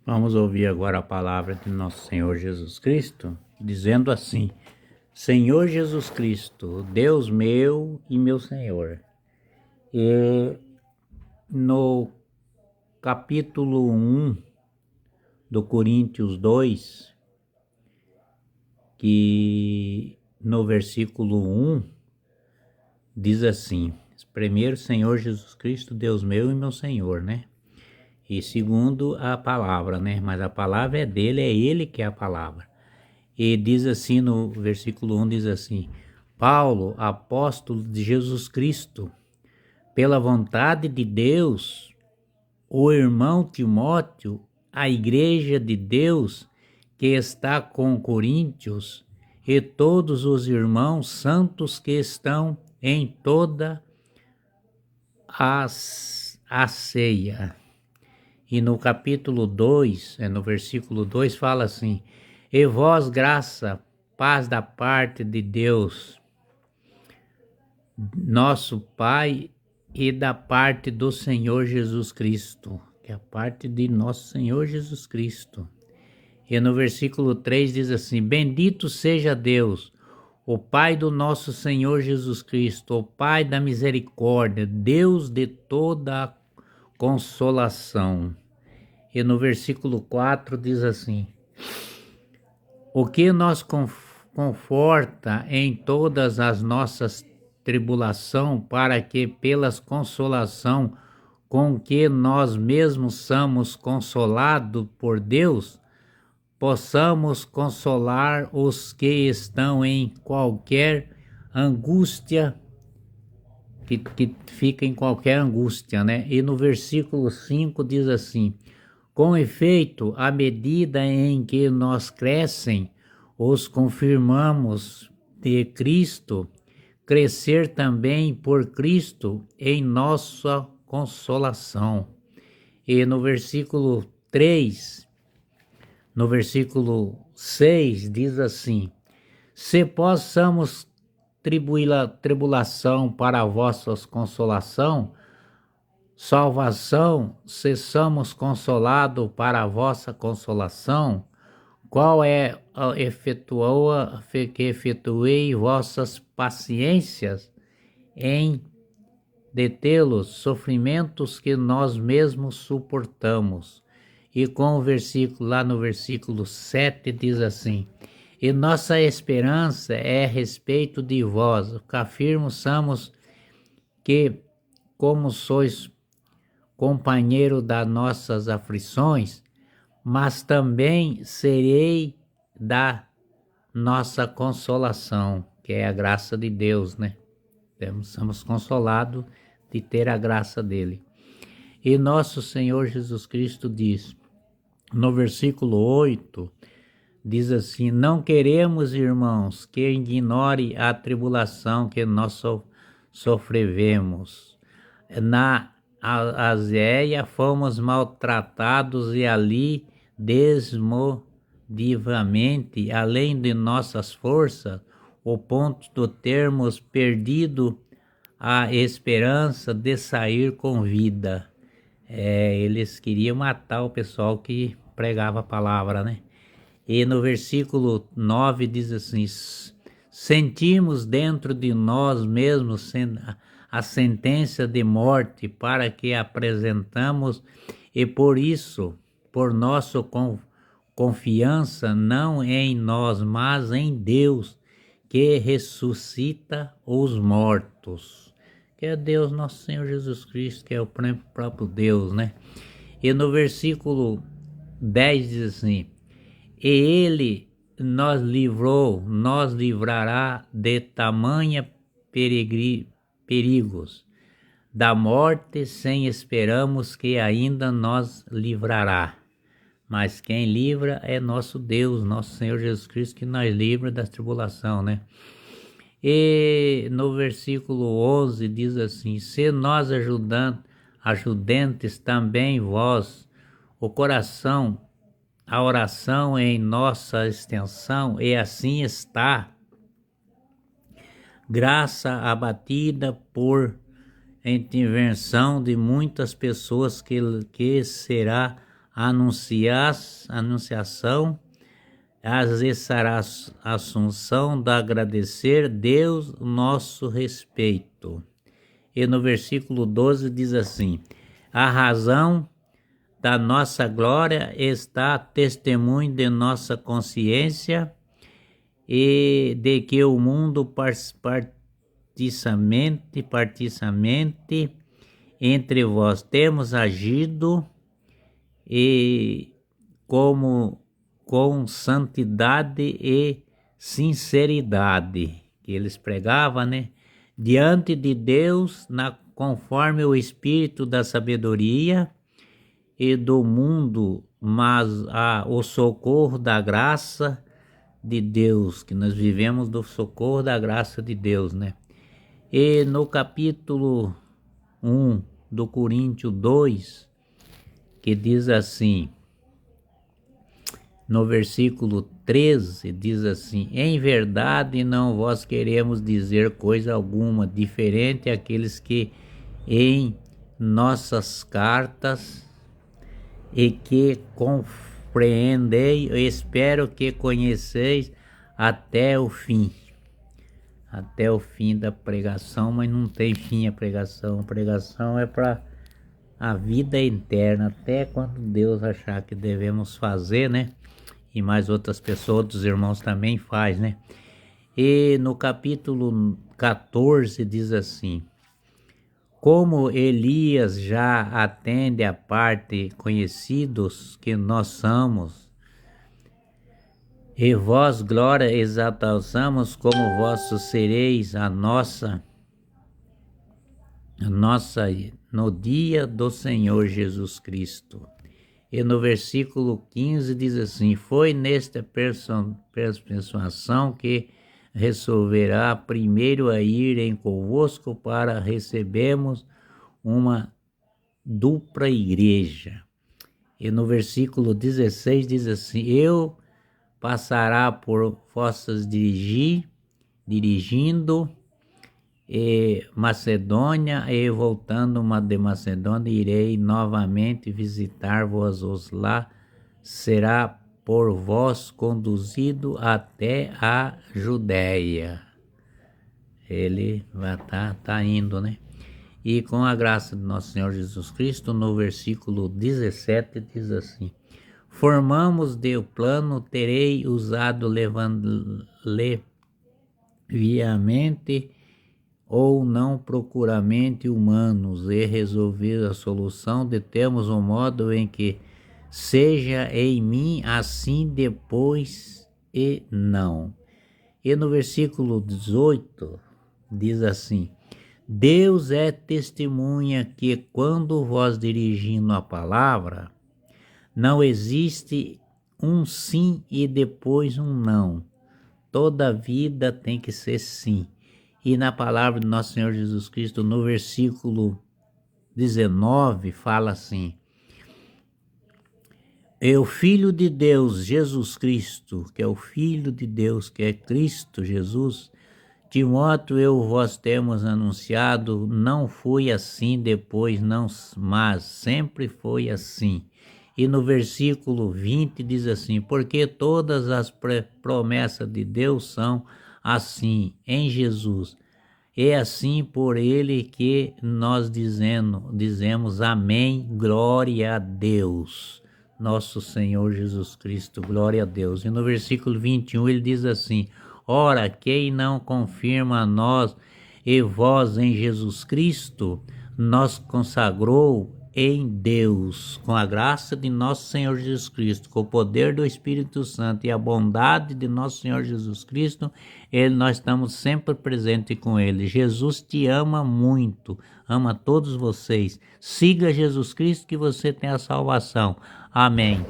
Vamos ouvir agora a palavra de nosso Senhor Jesus Cristo, dizendo assim: Senhor Jesus Cristo, Deus meu e meu Senhor. E no capítulo 1 do Coríntios 2, que no versículo 1 diz assim: primeiro, Senhor Jesus Cristo, Deus meu e meu Senhor, né? E segundo, a palavra, né? Mas a palavra é dele, é ele que é a palavra. E diz assim no versículo 1, diz assim: Paulo, apóstolo de Jesus Cristo, pela vontade de Deus, o irmão Timóteo, a igreja de Deus que está com Coríntios, e todos os irmãos santos que estão em toda a ceia. E no capítulo 2, no versículo 2, fala assim: E vós, graça, paz da parte de Deus, nosso Pai, e da parte do Senhor Jesus Cristo, que é a parte de nosso Senhor Jesus Cristo. E no versículo 3 diz assim: Bendito seja Deus, o Pai do nosso Senhor Jesus Cristo, o Pai da misericórdia, Deus de toda a consolação. E no versículo 4 diz assim: O que nos conforta em todas as nossas tribulação, para que pelas consolação com que nós mesmos somos consolados por Deus, possamos consolar os que estão em qualquer angústia, que fica em qualquer angústia, né? E no versículo 5 diz assim: Com efeito, à medida em que nós crescem, os confirmamos de Cristo, crescer também por Cristo em nossa consolação. E no versículo 3, no versículo 6, diz assim: Se possamos tribulação para a vossa consolação, salvação, se somos consolados para a vossa consolação, qual é a que efetuei vossas paciências em detê-los sofrimentos que nós mesmos suportamos. E com o versículo, lá no versículo 7 diz assim: E nossa esperança é a respeito de vós, o que afirmo somos que, como sois companheiro das nossas aflições, mas também serei da nossa consolação, que é a graça de Deus, né? Somos consolados de ter a graça dele. E nosso Senhor Jesus Cristo diz, no versículo 8, diz assim: Não queremos, irmãos, que ignore a tribulação que nós sofrevemos. Na Azéia fomos maltratados e ali desmodivamente, além de nossas forças, o ponto de termos perdido a esperança de sair com vida. Eles queriam matar o pessoal que pregava a palavra, né? E no versículo 9 diz assim: Sentimos dentro de nós mesmos a sentença de morte para que apresentamos, e por isso, por nossa confiança não em nós, mas em Deus, que ressuscita os mortos. Que é Deus, nosso Senhor Jesus Cristo, que é o próprio Deus, né? E no versículo 10 diz assim: E ele nos livrará de tamanha perigos, da morte sem esperamos que ainda nos livrará. Mas quem livra é nosso Deus, nosso Senhor Jesus Cristo, que nos livra da tribulação, né? E no versículo 11 diz assim: Se nós ajudantes também vós, o coração, a oração em nossa extensão, e assim está, graça abatida por intervenção de muitas pessoas que será anunciação, às vezes será a assunção da agradecer Deus nosso respeito. E no versículo 12 diz assim: a razão da nossa glória está testemunho de nossa consciência e de que o mundo particiamente entre vós temos agido e como com santidade e sinceridade, que eles pregavam, né? Diante de Deus, conforme o espírito da sabedoria e do mundo, mas o socorro da graça de Deus, que nós vivemos do socorro da graça de Deus, né? E no capítulo 1 do Coríntios 2, que diz assim, no versículo 13, diz assim: em verdade não vos queremos dizer coisa alguma, diferente àqueles que em nossas cartas e que compreendei, eu espero que conheceis até o fim da pregação, mas não tem fim a pregação é para a vida interna, até quando Deus achar que devemos fazer, né? E mais outras pessoas, outros irmãos também faz, né? E no capítulo 14 diz assim: como Elias já atende a parte conhecidos que nós somos, e vós glória exaltamos como vossos sereis a nossa no dia do Senhor Jesus Cristo. E no versículo 15 diz assim: foi nesta persuasão que resolverá primeiro a irem convosco para recebermos uma dupla igreja. E no versículo 16 diz assim: eu passará por vossas dirigindo Macedônia, e voltando de Macedônia irei novamente visitar-vos lá, será por vós conduzido até a Judéia. Ele vai tá indo, né? E com a graça de nosso Senhor Jesus Cristo, no versículo 17 diz assim: formamos de plano, terei usado leviamente ou não procuramente humanos, e resolver a solução de termos um modo em que seja em mim assim depois e não. E no versículo 18 diz assim: Deus é testemunha que quando vós dirigindo a palavra, não existe um sim e depois um não. Toda vida tem que ser sim. E na palavra do nosso Senhor Jesus Cristo, no versículo 19, fala assim: é o Filho de Deus, Jesus Cristo, que é o Filho de Deus, que é Cristo Jesus, Timóteo, eu vos temos anunciado, não foi assim depois, não, mas sempre foi assim. E no versículo 20 diz assim: porque todas as promessas de Deus são assim, em Jesus. É assim por ele que nós dizemos amém, glória a Deus, nosso Senhor Jesus Cristo, glória a Deus. E no versículo 21 ele diz assim: ora, quem não confirma a nós e vós em Jesus Cristo, nos consagrou em Deus, com a graça de nosso Senhor Jesus Cristo, com o poder do Espírito Santo e a bondade de nosso Senhor Jesus Cristo, nós estamos sempre presentes com Ele. Jesus te ama muito, ama todos vocês. Siga Jesus Cristo que você tem a salvação. Amém.